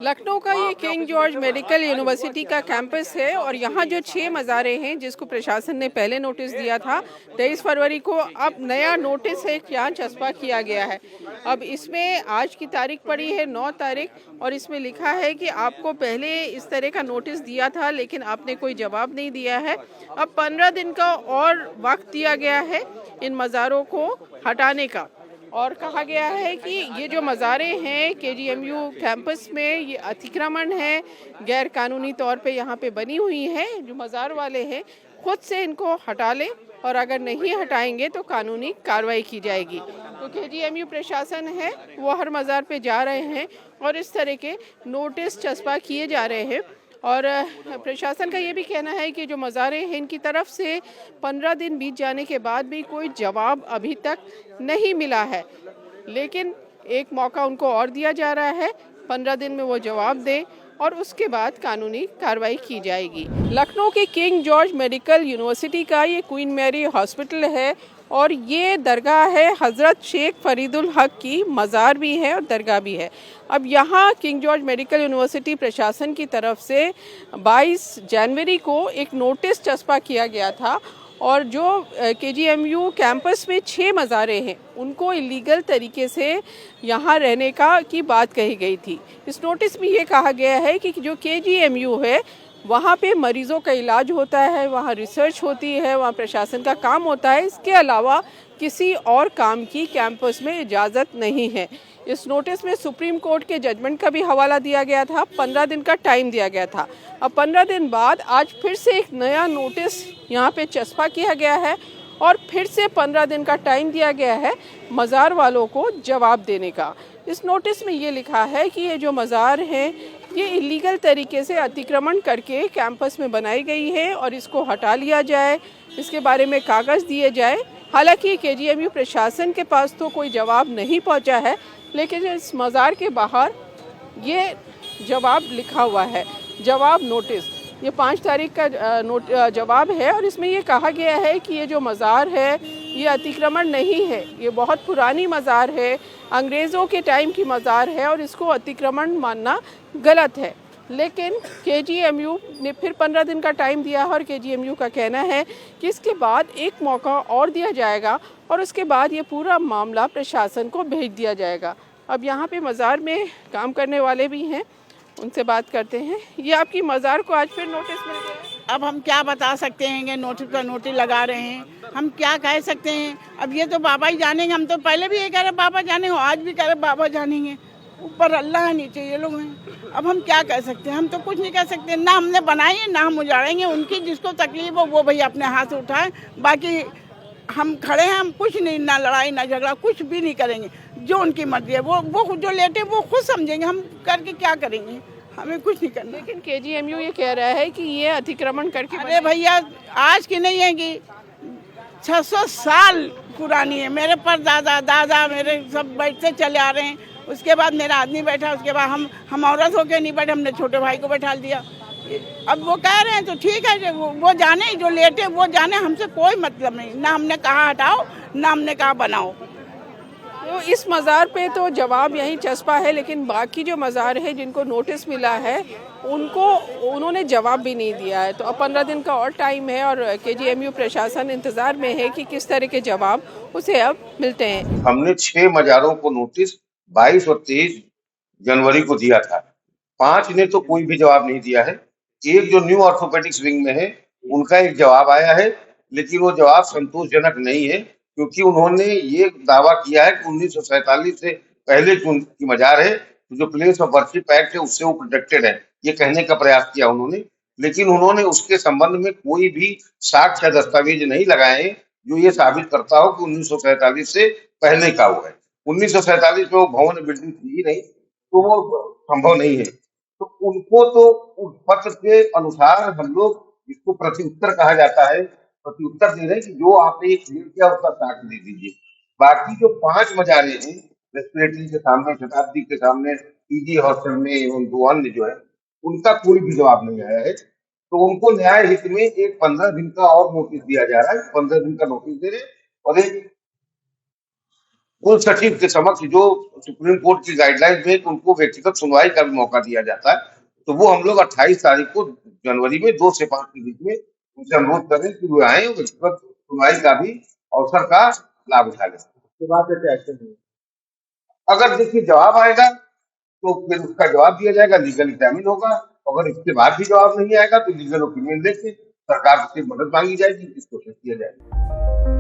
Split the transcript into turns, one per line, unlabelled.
लखनऊ का ये king George medical university का कैंपस है और यहाँ जो 6 मज़ारे हैं जिसको प्रशासन ने पहले नोटिस दिया था 23 फरवरी को, अब नया नोटिस है यहाँ चस्पा किया गया है। अब इसमें आज की तारीख पड़ी है 9 तारीख और इसमें लिखा है कि आपको पहले इस तरह का नोटिस दिया था लेकिन आपने कोई जवाब नहीं दिया है। अब 15 दिन का और वक्त दिया गया है इन मज़ारों को हटाने का और कहा गया है कि ये जो मज़ारे हैं केजीएमयू कैंपस में ये अतिक्रमण है, गैर कानूनी तौर पे यहाँ पे बनी हुई है। जो मज़ार वाले हैं खुद से इनको हटा लें और अगर नहीं हटाएंगे तो कानूनी कार्रवाई की जाएगी। तो केजीएमयू प्रशासन है वो हर मज़ार पे जा रहे हैं और इस तरह के नोटिस चस्पा किए जा रहे हैं। और प्रशासन का ये भी कहना है कि जो मज़ारे हैं इनकी तरफ से 15 दिन बीत जाने के बाद भी कोई जवाब अभी तक नहीं मिला है, लेकिन एक मौका उनको और दिया जा रहा है, 15 दिन में वो जवाब दें और उसके बाद कानूनी कार्रवाई की जाएगी। लखनऊ के किंग जॉर्ज मेडिकल यूनिवर्सिटी का ये क्वीन मैरी हॉस्पिटल है और ये दरगाह है हज़रत शेख फरीदुल हक की, मज़ार भी है और दरगाह भी है। अब यहाँ किंग जॉर्ज मेडिकल यूनिवर्सिटी प्रशासन की तरफ से 22 जनवरी को एक नोटिस चस्पा किया गया था और जो केजीएमयू कैंपस में 6 मज़ारे हैं उनको इलीगल तरीके से यहाँ रहने की बात कही गई थी। इस नोटिस में ये कहा गया है कि जो केजीएमयू है वहाँ पे मरीज़ों का इलाज होता है, वहाँ रिसर्च होती है, वहाँ प्रशासन का काम होता है, इसके अलावा किसी और काम की कैंपस में इजाज़त नहीं है। इस नोटिस में सुप्रीम कोर्ट के जजमेंट का भी हवाला दिया गया था, 15 दिन का टाइम दिया गया था। अब 15 दिन बाद आज फिर से एक नया नोटिस यहाँ पे चस्पा किया गया है और फिर से 15 दिन का टाइम दिया गया है मज़ार वालों को जवाब देने का। इस नोटिस में ये लिखा है कि ये जो मज़ार हैं ये इलीगल तरीके से अतिक्रमण करके कैंपस में बनाई गई है और इसको हटा लिया जाए, इसके बारे में कागज़ दिए जाए। हालांकि केजीएमयू प्रशासन के पास तो कोई जवाब नहीं पहुंचा है, लेकिन इस मज़ार के बाहर ये जवाब लिखा हुआ है, जवाब नोटिस। ये 5 तारीख का जवाब है और इसमें ये कहा गया है कि ये जो मज़ार है ये अतिक्रमण नहीं है, ये बहुत पुरानी मज़ार है, अंग्रेज़ों के टाइम की मज़ार है और इसको अतिक्रमण मानना गलत है। लेकिन केजीएमयू ने फिर 15 दिन का टाइम दिया है और केजीएमयू का कहना है कि इसके बाद एक मौका और दिया जाएगा और उसके बाद ये पूरा मामला प्रशासन को भेज दिया जाएगा। अब यहाँ पे मज़ार में काम करने वाले भी हैं, उनसे बात करते हैं। ये आपकी मज़ार को आज फिर नोटिस मिल गया।
अब हम क्या बता सकते हैं कि नोटिस पर नोटिस लगा रहे हैं, हम क्या कह सकते हैं। अब ये तो बाबा ही जानेंगे, हम तो पहले भी ये कह रहे बाबा जानेंगे, आज भी कह रहे बाबा जानेंगे, ऊपर अल्लाह है नीचे ये लोग हैं। अब हम क्या कह सकते हैं, हम तो कुछ नहीं कह सकते, ना हमने बनाई है ना हम उजाड़ेंगे। उनकी जिसको तकलीफ हो वो भाई अपने हाथ उठाए, बाकी हम खड़े हैं, हम कुछ नहीं, ना लड़ाई ना झगड़ा, कुछ भी नहीं करेंगे। जो उनकी मर्जी है वो जो लेटे वो खुद समझेंगे, हम करके क्या करेंगे, हमें कुछ नहीं करना।
लेकिन केजीएमयू ये कह रहा है कि ये अतिक्रमण करके,
अरे भैया आज की नहीं है कि 600 साल पुरानी है। मेरे पर दादा मेरे सब बैठते चले आ रहे हैं, उसके बाद मेरा आदमी बैठा, उसके बाद हम औरत होके नहीं बैठे, हमने छोटे भाई को बैठा दिया। अब वो कह रहे हैं तो ठीक है, वो जाने, जो लेटे वो जाने, हमसे कोई मतलब नहीं। ना हमने कहा हटाओ ना हमने कहा बनाओ।
तो इस मज़ार पे तो जवाब यहीं चस्पा है, लेकिन बाकी जो मज़ार है जिनको नोटिस मिला है उन्होंने जवाब भी नहीं दिया है। तो अब 15 दिन का और टाइम है और केजीएमयू प्रशासन इंतज़ार में है कि किस तरह के जवाब उसे अब मिलते हैं।
हमने 6 मज़ारों को नोटिस 22 और 23 जनवरी को दिया था, 5 ने तो कोई भी जवाब नहीं दिया है। एक जो न्यू ऑर्थोपेडिक्स विंग में है उनका एक जवाब आया है, लेकिन वो जवाब संतोषजनक नहीं है, क्योंकि उन्होंने ये दावा किया है कि 1947 से पहले की उनकी मज़ार है, तो जो प्लेस ऑफ वर्शिप एक्ट है उससे वो प्रोटेक्टेड है, ये कहने का प्रयास किया उन्होंने। लेकिन उन्होंने उसके संबंध में कोई भी साक्ष्य या दस्तावेज नहीं लगाए हैं जो ये साबित करता हो कि 1947 से पहले का वो है। 1947 में वो भवन बिल्डिंग थी ही नहीं, तो वो संभव नहीं है। तो उनको तो उस पत्र के अनुसार हम लोग, इसको प्रत्युत्तर कहा जाता है, प्रत्युत्तर दे रहे हैं कि जो आपने ये क्लियर किया उसका साक्ष्य दे दीजिए। बाकी जो 5 मज़ारें हैं, रेस्पिरेटरी के सामने, शताब्दी के सामने, पीजी हॉस्टल में एवं 2 अन्य जो है, उनका कोई भी जवाब नहीं आया है। तो उनको न्याय हित में एक 15 दिन का और नोटिस दिया जा रहा है, 15 दिन का नोटिस दे रहे हैं और एक कुल सचिव के समक्ष जो सुप्रीम कोर्ट की गाइडलाइंस में उनको व्यक्तिगत सुनवाई का भी मौका दिया जाता है, तो वो हम लोग 28 तारीख को जनवरी में 2 से 5 के बीच में उनसे अनुरोध करें कि वो आए और व्यक्तिगत सुनवाई का भी अवसर का लाभ उठा लें।
उसके बाद कैसे एक्शन होगा?
अगर देखिए जवाब आएगा तो फिर उसका जवाब दिया जाएगा, लीगल एग्जामिन होगा। अगर इसके बाद भी जवाब नहीं आएगा तो लीगल ओपिनियन लेके सरकार से मदद मांगी जाएगी, इसको सेट किया जाएगा।